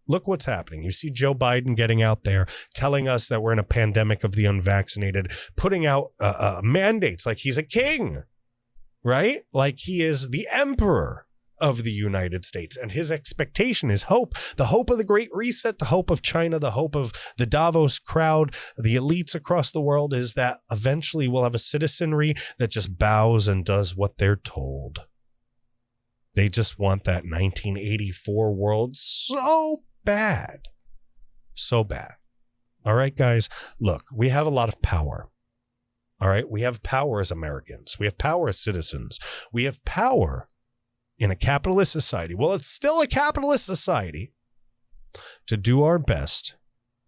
Look what's happening. You see Joe Biden getting out there telling us that we're in a pandemic of the unvaccinated, putting out mandates like he's a king, right? Like he is the emperor of the United States. And his expectation, his hope, the hope of the Great Reset, the hope of China, the hope of the Davos crowd, the elites across the world is that eventually we'll have a citizenry that just bows and does what they're told. They just want that 1984 world so bad. So bad. All right, guys, look, we have a lot of power. All right, we have power as Americans. We have power as citizens. We have power in a capitalist society. Well, it's still a capitalist society to do our best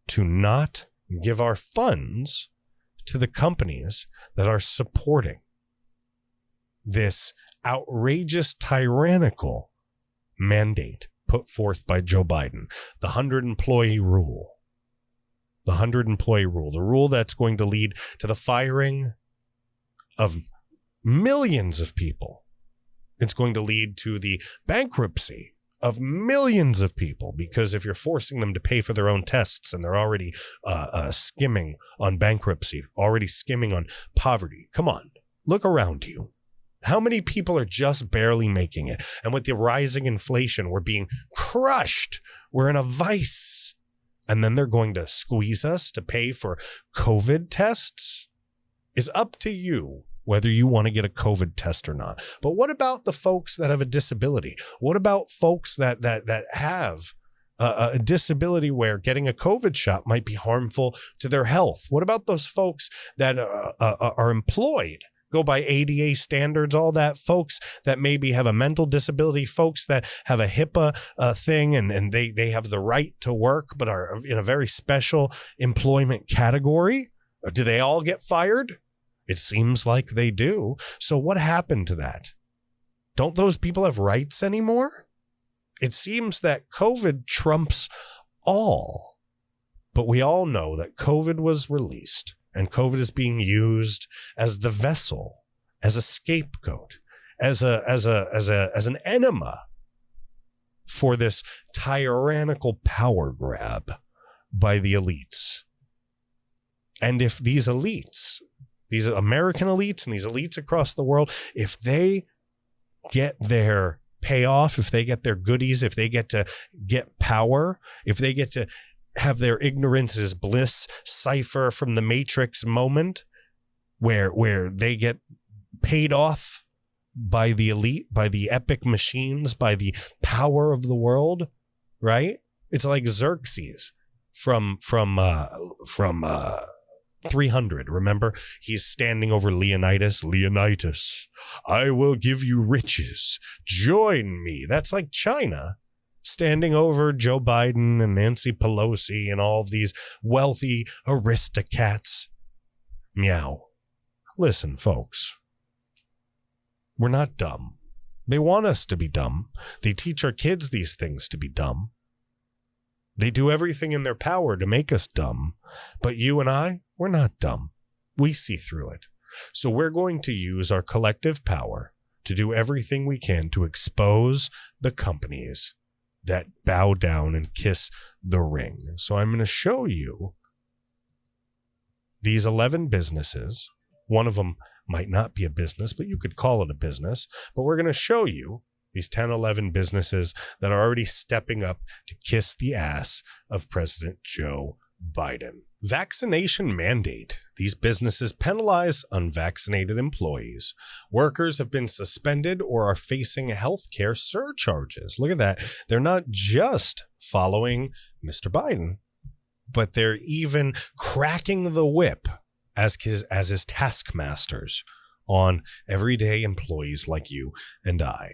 to not give our funds to the companies that are supporting this outrageous, tyrannical mandate put forth by Joe Biden, the 100-employee rule. The 100-employee rule, the rule that's going to lead to the firing of millions of people. It's going to lead to the bankruptcy of millions of people, because if you're forcing them to pay for their own tests and they're already skimming on bankruptcy, already skimming on poverty, come on, look around you. How many people are just barely making it? And with the rising inflation, we're being crushed. We're in a vice. And then they're going to squeeze us to pay for COVID tests. It's up to you whether you want to get a COVID test or not. But what about the folks that have a disability? What about folks that have a disability where getting a COVID shot might be harmful to their health? What about those folks that are employed? Go by ADA standards, all that, folks that maybe have a mental disability, folks that have a HIPAA thing and they have the right to work but are in a very special employment category. Do they all get fired? It seems like they do. So what happened to that? Don't those people have rights anymore? It seems that COVID trumps all. But we all know that COVID was released. And COVID is being used as the vessel, as a scapegoat, as an enema for this tyrannical power grab by the elites. And if these elites, these American elites and these elites across the world, if they get their payoff, if they get their goodies, if they get to get power, if they get to have their ignorance is bliss cipher from the Matrix moment where they get paid off by the elite, by the epic machines, by the power of the world, right? It's like Xerxes from 300. Remember, he's standing over Leonidas. Leonidas, I will give you riches. Join me. That's like China standing over Joe Biden and Nancy Pelosi and all of these wealthy aristocrats. Meow. Listen, folks, we're not dumb. They want us to be dumb. They teach our kids these things to be dumb. They do everything in their power to make us dumb. But you and I, we're not dumb. We see through it. So we're going to use our collective power to do everything we can to expose the companies that bow down and kiss the ring. So I'm going to show you these 11 businesses. One of them might not be a business, but you could call it a business. But we're going to show you these 10, 11 businesses that are already stepping up to kiss the ass of President Joe Biden. Vaccination mandate. These businesses penalize unvaccinated employees. Workers have been suspended or are facing healthcare surcharges. Look at that. They're not just following Mr. Biden, but they're even cracking the whip as his taskmasters on everyday employees like you and I.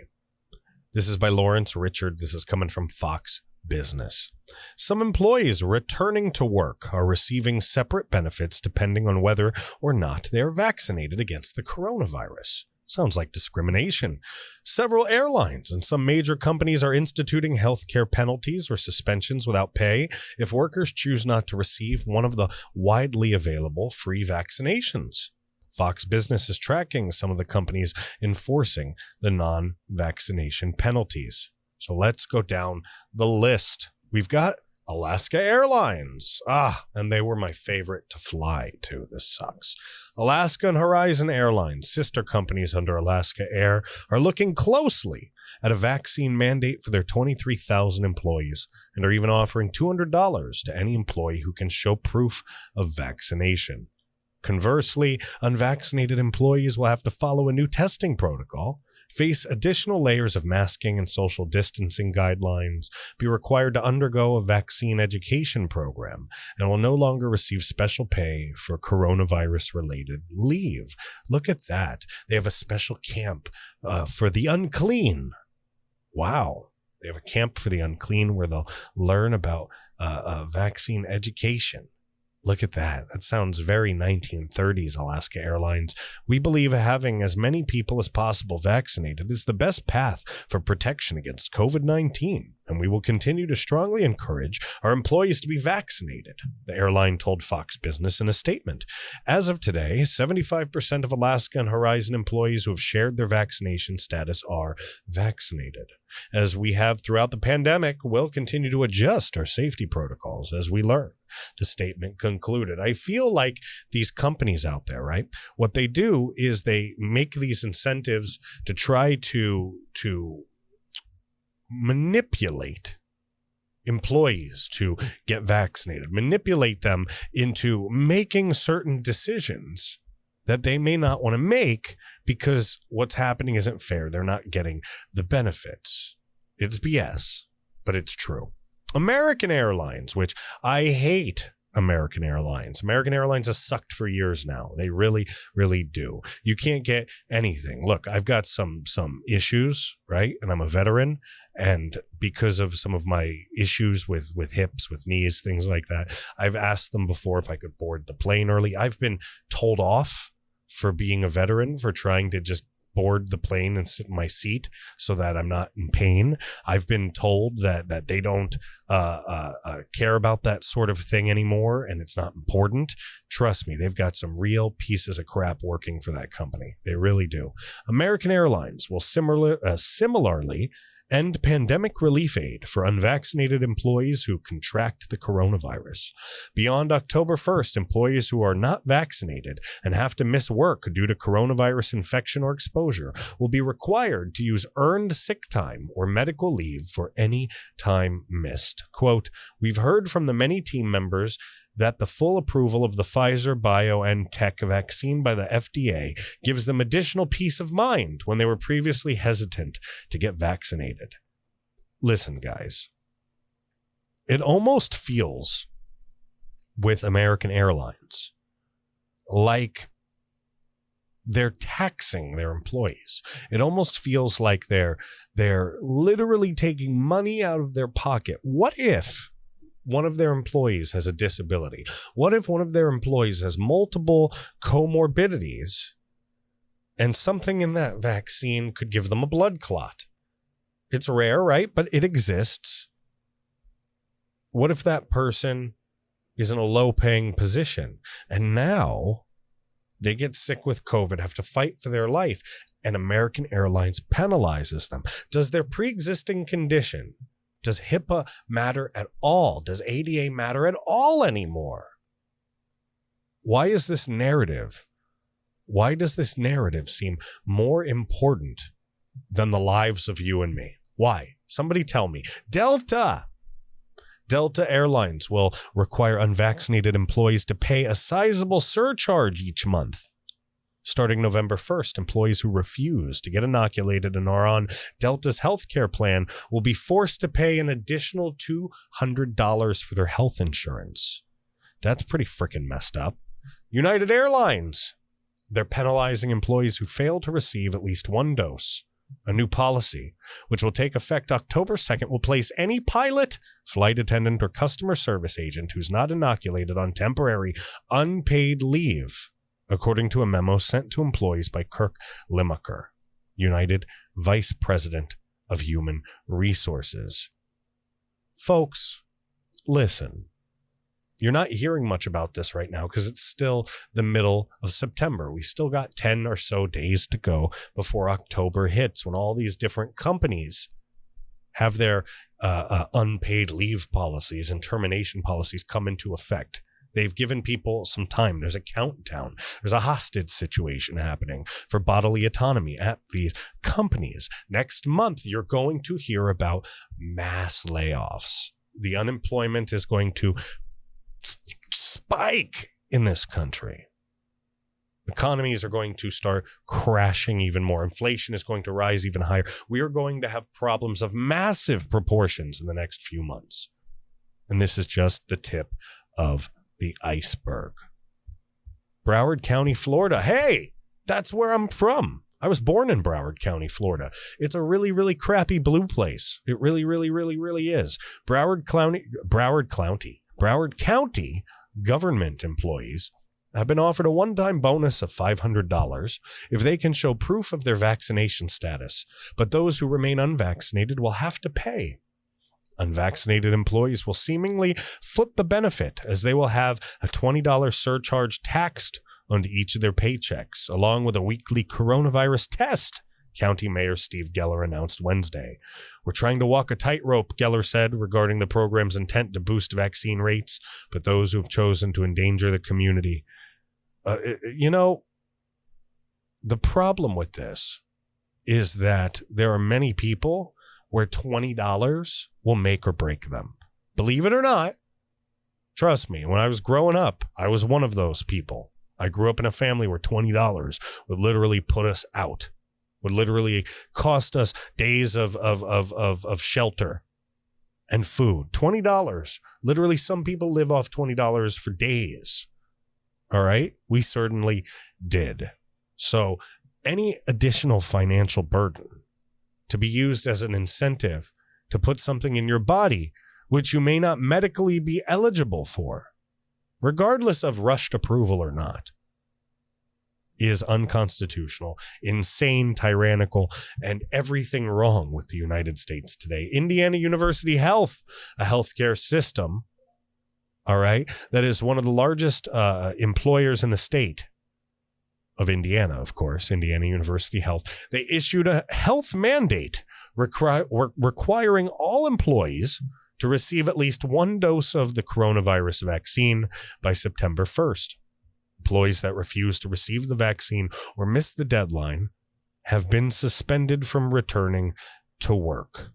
This is by Lawrence Richard. This is coming from Fox Business. Some employees returning to work are receiving separate benefits depending on whether or not they are vaccinated against the coronavirus. Sounds like discrimination. Several airlines and some major companies are instituting healthcare penalties or suspensions without pay if workers choose not to receive one of the widely available free vaccinations. Fox Business is tracking some of the companies enforcing the non-vaccination penalties. So let's go down the list We've got Alaska Airlines. And they were my favorite to fly to. This sucks. Alaska and Horizon Airlines, sister companies under Alaska Air, are looking closely at a vaccine mandate for their 23,000 employees and are even offering $200 to any employee who can show proof of vaccination. Conversely, unvaccinated employees will have to follow a new testing protocol, face additional layers of masking and social distancing guidelines, be required to undergo a vaccine education program, and will no longer receive special pay for coronavirus-related leave. Look at that. They have a special camp for the unclean. Wow. They have a camp for the unclean where they'll learn about vaccine education. Look at that. That sounds very 1930s, Alaska Airlines. We believe having as many people as possible vaccinated is the best path for protection against COVID-19, and we will continue to strongly encourage our employees to be vaccinated, the airline told Fox Business in a statement. As of today, 75% of Alaska and Horizon employees who have shared their vaccination status are vaccinated. As we have throughout the pandemic, we'll continue to adjust our safety protocols as we learn. The statement concluded. I feel like these companies out there, right? What they do is they make these incentives to try to manipulate employees to get vaccinated, manipulate them into making certain decisions that they may not want to make because what's happening isn't fair. They're not getting the benefits. It's BS, but it's true. American Airlines, which I hate American Airlines. American Airlines has sucked for years now. They really, really do. You can't get anything. Look, I've got some issues, right? And I'm a veteran. And because of some of my issues with hips, with knees, things like that, I've asked them before if I could board the plane early. I've been told off for being a veteran, for trying to just board the plane and sit in my seat so that I'm not in pain. I've been told that they don't care about that sort of thing anymore, and it's not important. Trust me, they've got some real pieces of crap working for that company. They really do. American Airlines will similarly end pandemic relief aid for unvaccinated employees who contract the coronavirus. Beyond October 1st, employees who are not vaccinated and have to miss work due to coronavirus infection or exposure will be required to use earned sick time or medical leave for any time missed. Quote, we've heard from the many team members that the full approval of the Pfizer-BioNTech vaccine by the FDA gives them additional peace of mind when they were previously hesitant to get vaccinated. Listen, guys, it almost feels with American Airlines like they're taxing their employees. It almost feels like they're literally taking money out of their pocket. What if one of their employees has a disability? What if one of their employees has multiple comorbidities and something in that vaccine could give them a blood clot? It's rare, right? But it exists. What if that person is in a low-paying position and now they get sick with COVID, have to fight for their life, and American Airlines penalizes them? Does their pre-existing condition, does HIPAA matter at all? Does ADA matter at all anymore? Why is this narrative? Why does this narrative seem more important than the lives of you and me? Why? Somebody tell me. Delta Airlines will require unvaccinated employees to pay a sizable surcharge each month. Starting November 1st, employees who refuse to get inoculated and are on Delta's healthcare plan will be forced to pay an additional $200 for their health insurance. That's pretty freaking messed up. United Airlines, they're penalizing employees who fail to receive at least one dose. A new policy, which will take effect October 2nd, will place any pilot, flight attendant, or customer service agent who's not inoculated on temporary unpaid leave, according to a memo sent to employees by Kirk Limacher, United Vice President of Human Resources. Folks, listen. You're not hearing much about this right now because it's still the middle of September. We still got 10 or so days to go before October hits, when all these different companies have their unpaid leave policies and termination policies come into effect. They've given people some time. There's a countdown. There's a hostage situation happening for bodily autonomy at these companies. Next month, you're going to hear about mass layoffs. The unemployment is going to spike in this country. Economies are going to start crashing even more. Inflation is going to rise even higher. We are going to have problems of massive proportions in the next few months. And this is just the tip of the iceberg. Broward County, Florida. Hey, that's where I'm from. I was born in Broward County, Florida. It's a really, really crappy blue place. It really, really, really, really is. Broward County government employees have been offered a one-time bonus of $500 if they can show proof of their vaccination status. But those who remain unvaccinated will have to pay. Unvaccinated employees will seemingly foot the benefit, as they will have a $20 surcharge taxed onto each of their paychecks, along with a weekly coronavirus test, County Mayor Steve Geller announced Wednesday. We're trying to walk a tightrope, Geller said, regarding the program's intent to boost vaccine rates, but those who have chosen to endanger the community. The problem with this is that there are many people where $20 will make or break them. Believe it or not, trust me, when I was growing up, I was one of those people. I grew up in a family where $20 would literally put us out, would literally cost us days of shelter and food. $20. Literally, some people live off $20 for days. All right? We certainly did. So any additional financial burden to be used as an incentive to put something in your body which you may not medically be eligible for, regardless of rushed approval or not, is unconstitutional, insane, tyrannical, and everything wrong with the United States today. Indiana University Health, a healthcare system, all right, that is one of the largest employers in the state of Indiana, of course, Indiana University Health. They issued a health mandate requiring all employees to receive at least one dose of the coronavirus vaccine by September 1st. Employees that refuse to receive the vaccine or miss the deadline have been suspended from returning to work.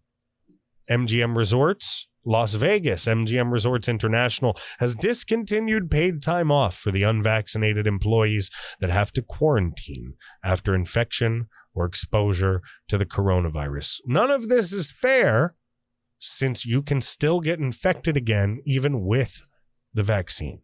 Mgm Resorts Las Vegas, Mgm Resorts International, has discontinued paid time off for the unvaccinated employees that have to quarantine after infection or exposure to the coronavirus. None of this is fair, since you can still get infected again even with the vaccine.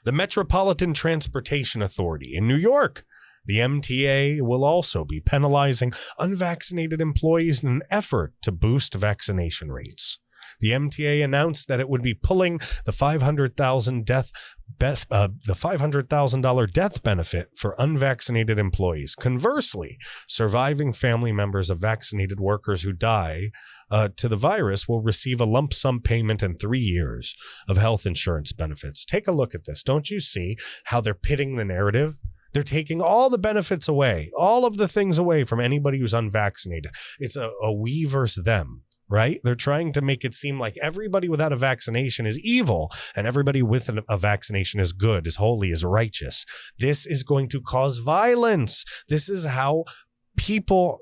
The Metropolitan Transportation Authority in New York, the MTA, will also be penalizing unvaccinated employees in an effort to boost vaccination rates. The MTA announced that it would be pulling the $500,000 death benefit for unvaccinated employees. Conversely, surviving family members of vaccinated workers who die to the virus will receive a lump sum payment and 3 years of health insurance benefits. Take a look at this. Don't you see how they're pitting the narrative? They're taking all the benefits away, all of the things away from anybody who's unvaccinated. It's a we versus them. Right? They're trying to make it seem like everybody without a vaccination is evil and everybody with a vaccination is good, is holy, is righteous. This is going to cause violence. This is how people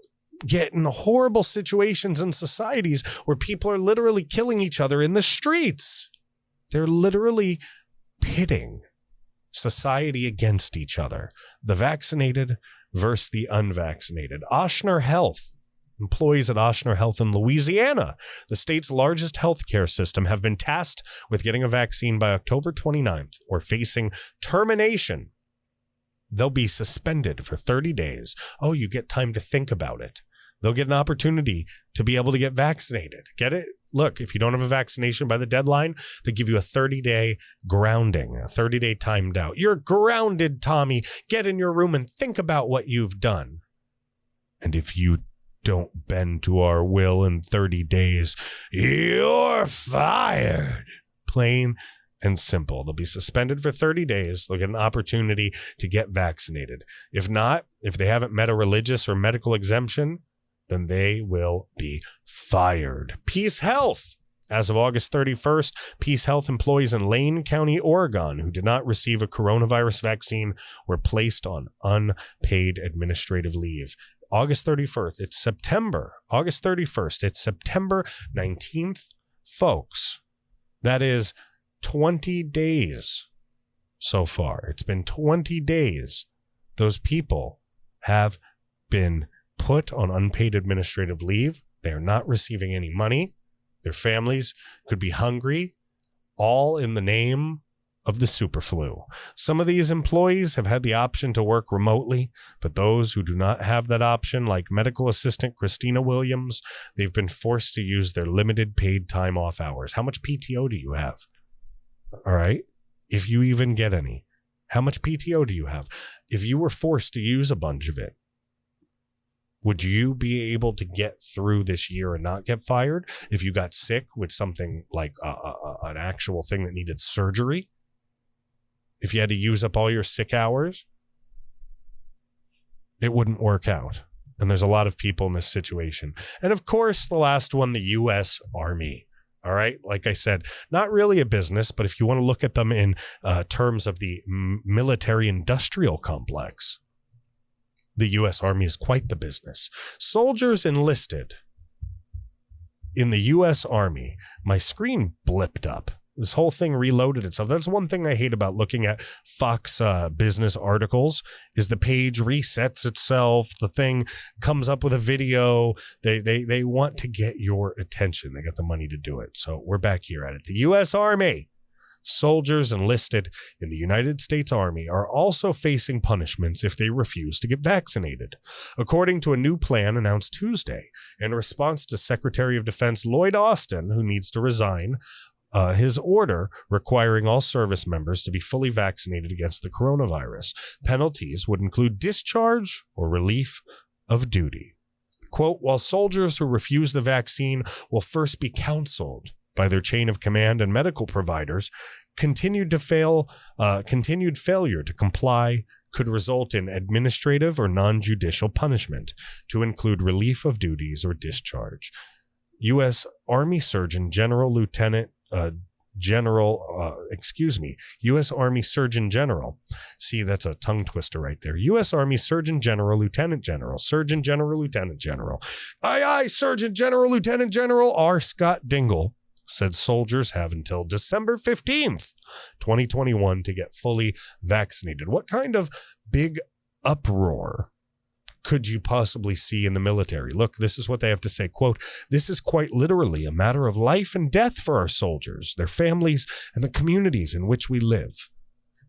get in horrible situations in societies where people are literally killing each other in the streets. They're literally pitting society against each other. The vaccinated versus the unvaccinated. Ochsner Health. Employees at Ochsner Health in Louisiana, the state's largest healthcare system, have been tasked with getting a vaccine by October 29th or facing termination. They'll be suspended for 30 days. Oh, you get time to think about it. They'll get an opportunity to be able to get vaccinated. Get it? Look, if you don't have a vaccination by the deadline, they give you a 30-day grounding, a 30-day timed out. You're grounded, Tommy. Get in your room and think about what you've done. And if you don't bend to our will in 30 days, you're fired. Plain and simple. They'll be suspended for 30 days. They'll get an opportunity to get vaccinated. If not, if they haven't met a religious or medical exemption, then they will be fired. Peace Health. As of August 31st, Peace Health employees in Lane County, Oregon, who did not receive a coronavirus vaccine were placed on unpaid administrative leave. August 31st, it's September. August 31st, it's September 19th. Folks, that is 20 days so far. It's been 20 days. Those people have been put on unpaid administrative leave. They are not receiving any money. Their families could be hungry, all in the name of the superflu. Some of these employees have had the option to work remotely, but those who do not have that option, like medical assistant Christina Williams, they've been forced to use their limited paid time off hours. How much PTO do you have? All right. If you even get any, how much PTO do you have? If you were forced to use a bunch of it, would you be able to get through this year and not get fired? If you got sick with something like an actual thing that needed surgery? If you had to use up all your sick hours? It wouldn't work out. And there's a lot of people in this situation. And of course, the last one, the U.S. Army. All right. Like I said, not really a business, but if you want to look at them in terms of the military industrial complex, the U.S. Army is quite the business. Soldiers enlisted in the U.S. Army. My screen blipped up. This whole thing reloaded itself. That's one thing I hate about looking at Fox business articles is the page resets itself. The thing comes up with a video. They want to get your attention. They got the money to do it. So we're back here at it. The U.S. Army. Soldiers enlisted in the United States Army are also facing punishments if they refuse to get vaccinated, according to a new plan announced Tuesday. In response to Secretary of Defense Lloyd Austin, who needs to resign, his order requiring all service members to be fully vaccinated against the coronavirus. Penalties would include discharge or relief of duty. Quote, while soldiers who refuse the vaccine will first be counseled by their chain of command and medical providers, continued failure to comply could result in administrative or non-judicial punishment, to include relief of duties or discharge. U.S. Army Surgeon General U.S. Army Surgeon General. See, that's a tongue twister right there. U.S. Army Surgeon General, Lieutenant General, Surgeon General, Lieutenant General. Aye, aye, Surgeon General, Lieutenant General R. Scott Dingle said soldiers have until December 15th, 2021 to get fully vaccinated. What kind of big uproar could you possibly see in the military? Look, this is what they have to say. Quote, this is quite literally a matter of life and death for our soldiers, their families, and the communities in which we live.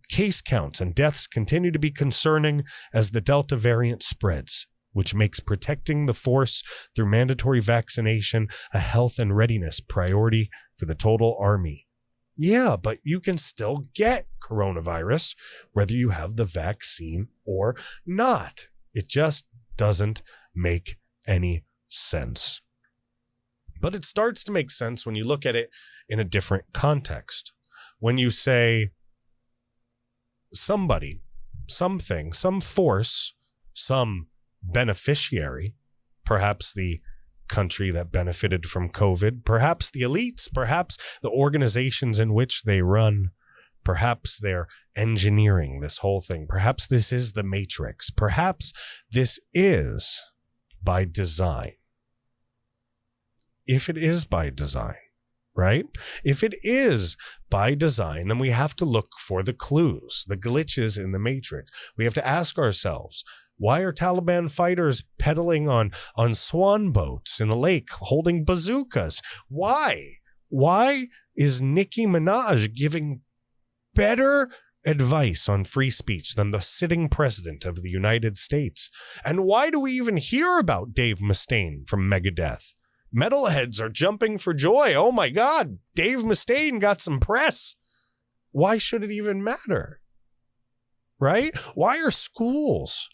Case counts and deaths continue to be concerning as the Delta variant spreads, which makes protecting the force through mandatory vaccination a health and readiness priority for the total Army. Yeah, but you can still get coronavirus whether you have the vaccine or not. It just doesn't make any sense. But it starts to make sense when you look at it in a different context. When you say somebody, something, some force, some beneficiary, perhaps the country that benefited from COVID, perhaps the elites, perhaps the organizations in which they run, perhaps they're engineering this whole thing. Perhaps this is the Matrix. Perhaps this is by design. If it is by design, right? If it is by design, then we have to look for the clues, the glitches in the Matrix. We have to ask ourselves, why are Taliban fighters pedaling on swan boats in a lake holding bazookas? Why? Why is Nicki Minaj giving better advice on free speech than the sitting president of the United States? And why do we even hear about Dave Mustaine from Megadeth? Metalheads are jumping for joy. Oh my God, Dave Mustaine got some press. Why should it even matter? Right? Why are schools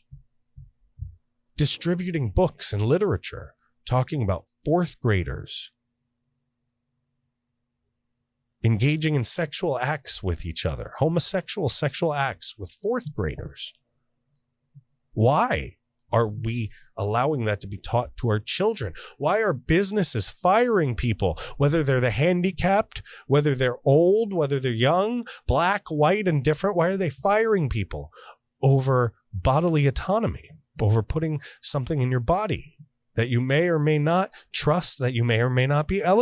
distributing books and literature talking about fourth graders engaging in sexual acts with each other, homosexual sexual acts with fourth graders? Why? are we allowing that to be taught to our children? Why are businesses firing people, whether they're the handicapped, whether they're old, whether they're young, black, white, and different? Why are they firing people over bodily autonomy, over putting something in your body that you may or may not trust, that you may or may not be eligible